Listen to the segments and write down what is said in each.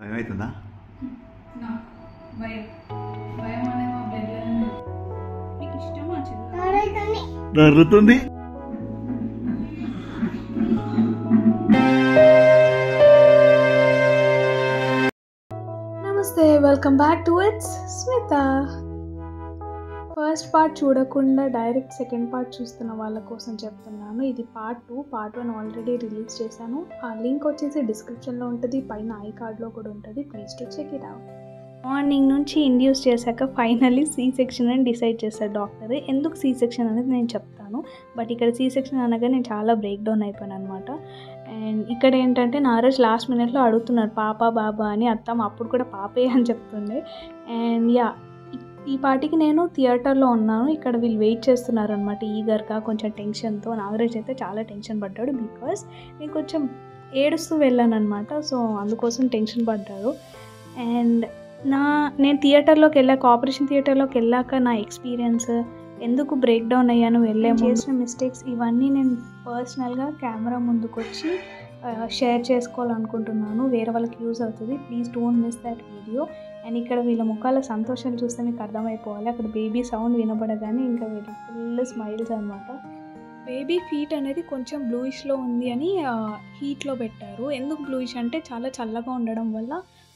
భయమవుతుందా? భయం భయం అనే మా బ్లడ్ మీకు ఇష్టమా చిన్న దొరుకుతుంది. నమస్తే, welcome back to it's Smitha. First part చూడకుండా డైరెక్ట్ సెకండ్ పార్ట్ చూస్తున్న వాళ్ళ కోసం చెప్తున్నాను. ఇది పార్ట్ 2. పార్ట్ 1 ఆల్రెడీ రిలీజ్ చేశాను. ఆ లింక్ వచ్చేసి డిస్క్రిప్షన్లో ఉంటుంది, పైన ఐ కార్డ్లో కూడా ఉంటుంది. Please to check it out. Morning నుంచి ఇండ్యూస్ చేశాక ఫైనల్లీ సి సెక్షన్ అని డిసైడ్ చేశారు డాక్టర్. ఎందుకు సి సెక్షన్ అనేది నేను చెప్తాను. బట్ ఇక్కడ సి సెక్షన్ అనగా నేను చాలా బ్రేక్ డౌన్ అయిపోయాను అనమాట. అండ్ ఇక్కడ ఏంటంటే నారాజ్ లాస్ట్ మినిట్లో అడుగుతున్నారు పాపా బాబా అని. అత్తమ్మ అప్పుడు కూడా పాపే అని చెప్తుండే. అండ్ ఈ పాటికి నేను థియేటర్లో ఉన్నాను. ఇక్కడ వీళ్ళు వెయిట్ చేస్తున్నారు అనమాట ఈగర్గా, కొంచెం టెన్షన్తో. నాగరాజ్ అయితే చాలా టెన్షన్ పడ్డాడు, బికాస్ నేను కొంచెం ఏడుస్తూ వెళ్ళాను అనమాట. సో అందుకోసం టెన్షన్ పడ్డాడు. అండ్ నేను థియేటర్లోకి వెళ్ళాక, ఆపరేషన్ థియేటర్లోకి వెళ్ళాక నా ఎక్స్పీరియన్స్, ఎందుకు బ్రేక్ డౌన్ అయ్యాను, చేసిన మిస్టేక్స్, ఇవన్నీ నేను పర్సనల్గా కెమెరా ముందుకు వచ్చి షేర్ చేసుకోవాలనుకుంటున్నాను. వేరే వాళ్ళకి యూజ్ అవుతుంది. Please don't miss that video. And ఇక్కడ వీళ్ళ ముఖాల సంతోషాలు చూస్తే మీకు అర్థమైపోవాలి. అక్కడ బేబీ సౌండ్ వినబడగానే ఇంకా వీళ్ళు ఫుల్ స్మైల్స్ అనమాట. బేబీ ఫీట్ అనేది కొంచెం బ్లూయిష్లో ఉంది అని హీట్లో పెట్టారు. ఎందుకు బ్లూయిష్ అంటే చాలా చల్లగా ఉండడం వల్ల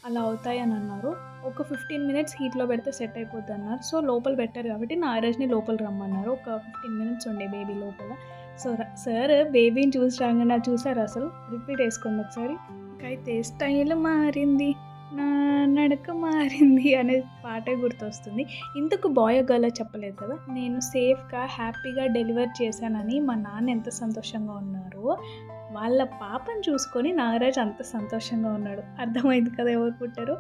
అలా అవుతాయి అని అన్నారు. ఒక 15 మినిట్స్ హీట్లో పెడితే సెట్ అయిపోద్ది అన్నారు. సో లోపల పెట్టారు కాబట్టి నారాజ్ని లోపల రమ్మన్నారు. ఒక 15 మినిట్స్ ఉండే బేబీ లోపల. సో సార్ బేబీని చూసి రాగానే చూసారు. అసలు రిపీట్ వేసుకోండి ఒకసారి. అయితే స్టైల్ మారింది, నా నడక మారింది అనే పాటే గుర్తొస్తుంది. ఇందుకు బాయ్ గర్ల్ చెప్పలేదు కదా. నేను సేఫ్గా హ్యాపీగా డెలివర్ చేశానని మా నాన్న ఎంత సంతోషంగా ఉన్నారో, వాళ్ళ పాపను చూసుకొని నాగరాజ్ అంత సంతోషంగా ఉన్నాడు. అర్థమైంది కదా ఎవరు పుట్టారు.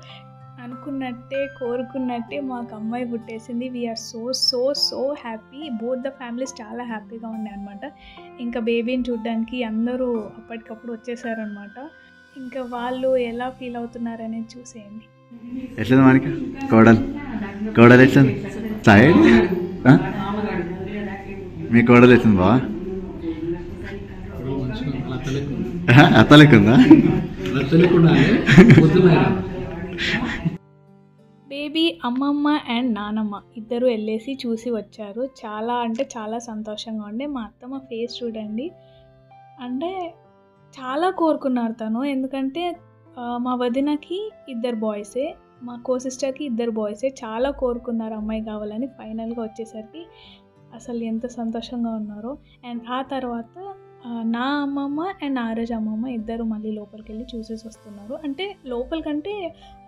అనుకున్నట్టే కోరుకున్నట్టే మాకు అమ్మాయి పుట్టేసింది. We're so so so happy. Both the families చాలా హ్యాపీగా ఉన్నాయి అనమాట. ఇంకా బేబీని చూడడానికి అందరూ అప్పటికప్పుడు వచ్చేసారనమాట. ఇంకా వాళ్ళు ఎలా ఫీల్ అవుతున్నారనేది చూసేయండి. ఎట్లా మనకి కోడలు ఎట్లుంది? సైడ్ మీ కోడలు ఎట్లుంది బావా? అత్తలేకుందా? బేబీ అమ్మమ్మ అండ్ నానమ్మ ఇద్దరు వెళ్ళేసి చూసి వచ్చారు. చాలా అంటే చాలా సంతోషంగా ఉండే. మా అత్తమ్మ ఫేస్ చూడండి, అంటే చాలా కోరుకున్నారు తను. ఎందుకంటే మా వదినకి 2 బాయ్సే, మా కో సిస్టర్కి 2 బాయ్సే. చాలా కోరుకున్నారు అమ్మాయి కావాలని. ఫైనల్గా వచ్చేసరికి అసలు ఎంత సంతోషంగా ఉన్నారో. అండ్ ఆ తర్వాత నా అమ్మమ్మ అండ్ నారాజ్ అమ్మమ్మ ఇద్దరు మళ్ళీ లోపలికి వెళ్ళి చూసేసి వస్తున్నారు. అంటే లోపలికంటే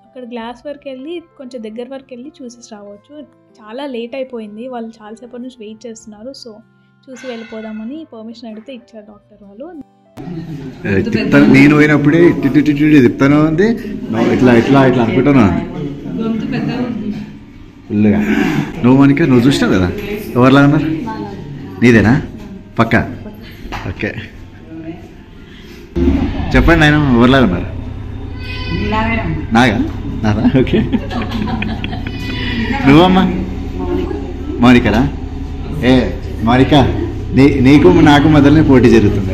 అక్కడ గ్లాస్ వరకు వెళ్ళి కొంచెం దగ్గర వరకు వెళ్ళి చూసేసి రావచ్చు. చాలా లేట్ అయిపోయింది, వాళ్ళు చాలాసేపటి నుంచి వెయిట్ చేస్తున్నారు. సో చూసి వెళ్ళిపోదామని పర్మిషన్ అడిగితే ఇచ్చారు డాక్టర్ వాళ్ళు. నేను పోయినప్పుడే చెప్తాను ఉంది, ఇట్లా ఇట్లా ఇట్లా అనుకుంటున్నా ఫుల్గా. నువ్వు మనకి నువ్వు చూసినావు కదా ఎవరిలా ఉన్నారు? నీదేనా పక్కా? ఓకే చెప్పండి నాయన, ఎవరిలాగా ఉన్నారు? నాగా నాదా? ఓకే. నువ్వమ్మా? మౌనికరా? మౌనిక, నీకు నాకు మొదలనే పోటీ జరుగుతుంది.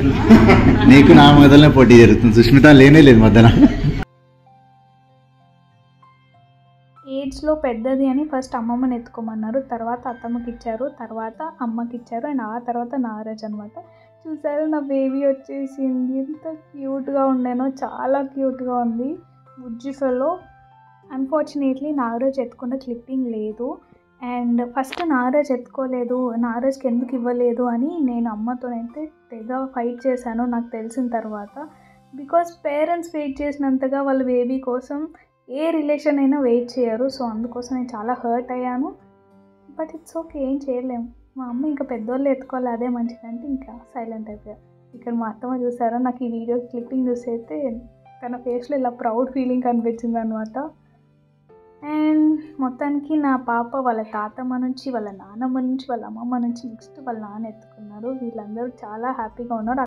నీకు నా మొదలనే పోటీ జరుగుతుంది. సుష్మిత లేనే లేదు మధ్యన. ఏజ్లో పెద్దది అని ఫస్ట్ అమ్మమ్మని ఎత్తుకోమన్నారు, తర్వాత అత్తమ్మకి ఇచ్చారు, తర్వాత అమ్మకి ఇచ్చారు, అండ్ ఆ తర్వాత నాగరాజ్ అనమాట. చూసారు నా బేబీ వచ్చేసింది. ఎంత క్యూట్గా ఉండేనో, చాలా క్యూట్గా ఉంది. బుజ్జి ఫెలో. అన్ఫార్చునేట్లీ నాగరాజ్ ఎత్తుకున్న క్లిప్పింగ్ లేదు. అండ్ ఫస్ట్ నాగరాజ్ ఎత్తుకోలేదు, నాగరాజ్కి ఎందుకు ఇవ్వలేదు అని నేను అమ్మతోనైతే తెగ ఫైట్ చేశాను నాకు తెలిసిన తర్వాత. బికాజ్ పేరెంట్స్ వెయిట్ చేసినంతగా వాళ్ళ బేబీ కోసం ఏ రిలేషన్ అయినా వెయిట్ చేయరు. సో అందుకోసం నేను చాలా హర్ట్ అయ్యాను. బట్ ఇట్స్ ఓకే, ఏం చేయలేము. మా అమ్మ ఇంకా పెద్దోళ్ళు ఎత్తుకోవాలి, అదే మంచిదంటే ఇంకా సైలెంట్ అయిపోయా. ఇక్కడ మా అత్తమ్మ చూసారా, నాకు ఈ వీడియో క్లిప్పింగ్ చూసి అయితే తన ఫేస్లో ఇలా ప్రౌడ్ ఫీలింగ్ కనిపించింది అనమాట. అండ్ మొత్తానికి నా పాప వాళ్ళ తాతమ్మ నుంచి, వాళ్ళ నాన్నమ్మ నుంచి, వాళ్ళ అమ్మమ్మ నుంచి, నెక్స్ట్ వాళ్ళ నాన్న ఎత్తుకున్నారు. వీళ్ళందరూ చాలా హ్యాపీగా ఉన్నారు.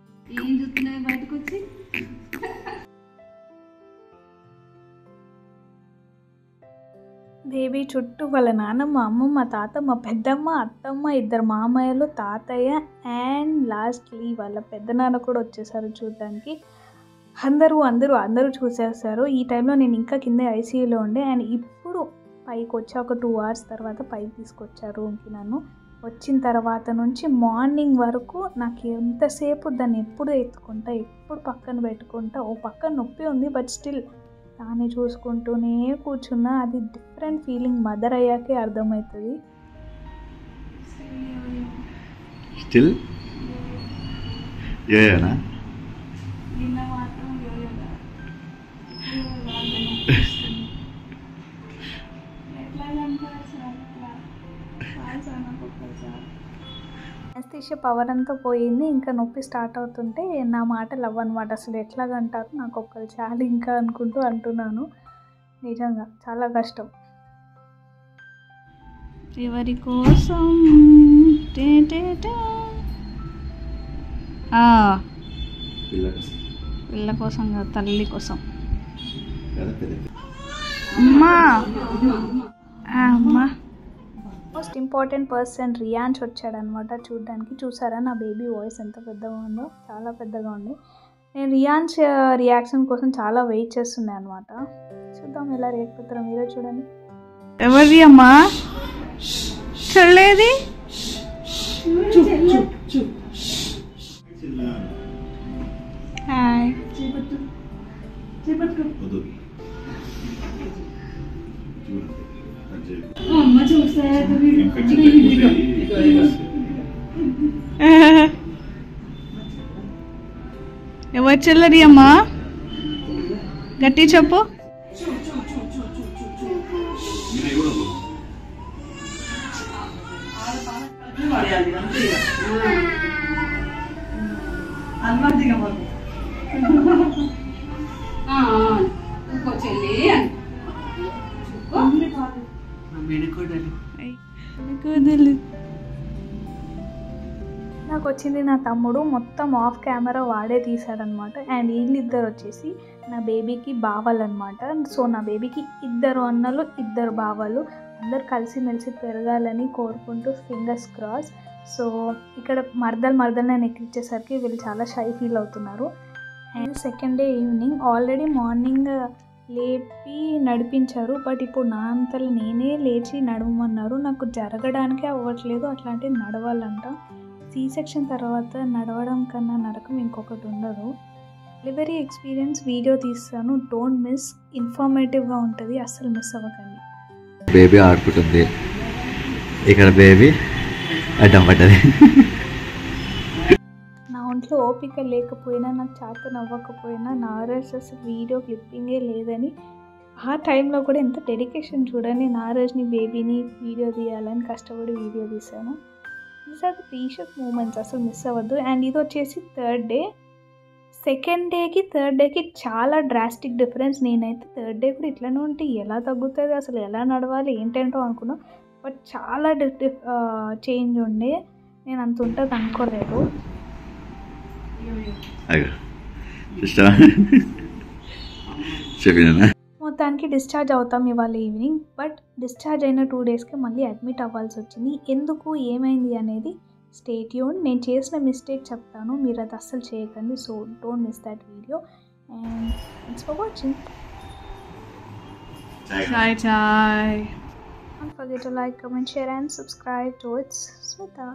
బేబీ చుట్టూ వాళ్ళ నాన్నమ్మ, అమ్మమ్మ, తాతమ్మ, పెద్దమ్మ, అత్తమ్మ, 2 మామయ్యలు, తాతయ్య, అండ్ లాస్ట్లీ వాళ్ళ పెద్దనాన్న కూడా వచ్చేసారు చూడడానికి. అందరూ అందరూ అందరూ చూసేస్తారు. ఈ టైంలో నేను ఇంకా కింద ఐసీయూలో ఉండే అండ్ ఇప్పుడు పైకి వచ్చా ఒక 2 hours తర్వాత పైకి తీసుకొచ్చారు రూమ్కి నన్ను. వచ్చిన తర్వాత నుంచి మార్నింగ్ వరకు నాకు ఎంతసేపు దాన్ని ఎప్పుడు ఎత్తుకుంటా, ఎప్పుడు పక్కన పెట్టుకుంటా. ఓ పక్కన నొప్పి ఉంది బట్ స్టిల్ దాన్ని చూసుకుంటూనే కూర్చున్నా. అది డిఫరెంట్ ఫీలింగ్ మదర్ అయ్యాకే అర్థమవుతుంది. స్టిల్ యోయోనా నిన్న మాత్రం యోయోగా అనస్థీషియా పవర్ అంతా పోయింది. ఇంకా నొప్పి స్టార్ట్ అవుతుంటే నా మాటలు అవ్వనమాట. అసలు ఎట్లాగంటారు నాకు ఒక్కరు చాలు ఇంకా అనుకుంటూ అంటున్నాను. నిజంగా చాలా కష్టం. ఎవరి కోసం పిల్ల కోసం కాదు, తల్లి కోసం. అమ్మా మోస్ట్ ఇంపార్టెంట్ పర్సన్ రియాన్స్ వచ్చాడనమాట చూడ్డానికి. చూసారా నా బేబీ వాయిస్ ఎంత పెద్దగా ఉందో, చాలా పెద్దగా ఉంది. నేను రియాన్స్ రియాక్షన్ కోసం చాలా వెయిట్ చేస్తున్నాను అనమాట. చూద్దాం ఎలా రియాక్ట్ అవుతారో, మీరే చూడండి. ఎవరి అమ్మా చూడలేది? హాయ్ ఎవరు చెల్లరి అమ్మా గట్టి చెప్పు. నాకు వచ్చింది నా తమ్ముడు, మొత్తం ఆఫ్ కెమెరా వాడే తీశాడనమాట. అండ్ వీళ్ళిద్దరు వచ్చేసి నా బేబీకి బావాలన్నమాట. సో నా బేబీకి 2 అన్నలు 2 బావాలు, అందరు కలిసిమెలిసి పెరగాలని కోరుకుంటూ ఫింగర్స్ క్రాస్. సో ఇక్కడ మరదలు నేను ఎక్కించేసరికి వీళ్ళు చాలా షై ఫీల్ అవుతున్నారు. And second day evening already morning లేపి నడిపించారు. బట్ ఇప్పుడు నా అంతలో నేనే లేచి నడవమన్నారు. నాకు జరగడానికే అవ్వట్లేదు, అట్లాంటివి నడవాలంట. సీ సెక్షన్ తర్వాత నడవడం కన్నా నరకం ఇంకొకటి ఉండదు. డెలివరీ ఎక్స్పీరియన్స్ వీడియో తీస్తాను, డోంట్ మిస్. ఇన్ఫర్మేటివ్గా ఉంటుంది, అస్సలు మిస్ అవ్వకండి. బేబీ ఆడుకుంటుంది, ఇక్కడ బేబీ అడ్డం పడ్డది. నా ఒంట్లో ఓపిక లేకపోయినా, నాకు చేత నవ్వకపోయినా, నారాజ్ అసలు వీడియో క్లిప్పింగే లేదని ఆ టైంలో కూడా ఎంత డెడికేషన్ చూడండి. నారాజ్ని బేబీని వీడియో తీయాలని కష్టపడి వీడియో తీశాను. These are the precious moments, అసలు మిస్ అవ్వద్దు. అండ్ ఇది వచ్చేసి 3rd డే. సెకండ్ డేకి 3rd డేకి చాలా డ్రాస్టిక్ డిఫరెన్స్. నేనైతే 3rd డే కూడా ఇట్లనే ఉంటే ఎలా తగ్గుతుంది, అసలు ఎలా నడవాలి ఏంటంటో అనుకున్నా. బట్ చాలా చేంజ్ ఉండే, నేను అంత ఉంటుంది అనుకోలేదు. మొత్తానికి డిశ్చార్జ్ అవుతాం ఇవాళ ఈవినింగ్. బట్ డిశ్చార్జ్ అయిన 2 డేస్కి మళ్ళీ అడ్మిట్ అవ్వాల్సి వచ్చింది. ఎందుకు ఏమైంది అనేది స్టే ట్యూన్. నేను చేసిన మిస్టేక్ చెప్తాను, మీరు అది అస్సలు చేయకండి. So don't miss that video. And thanks for watching. Don't forget to like, comment, share and subscribe to It's Smita.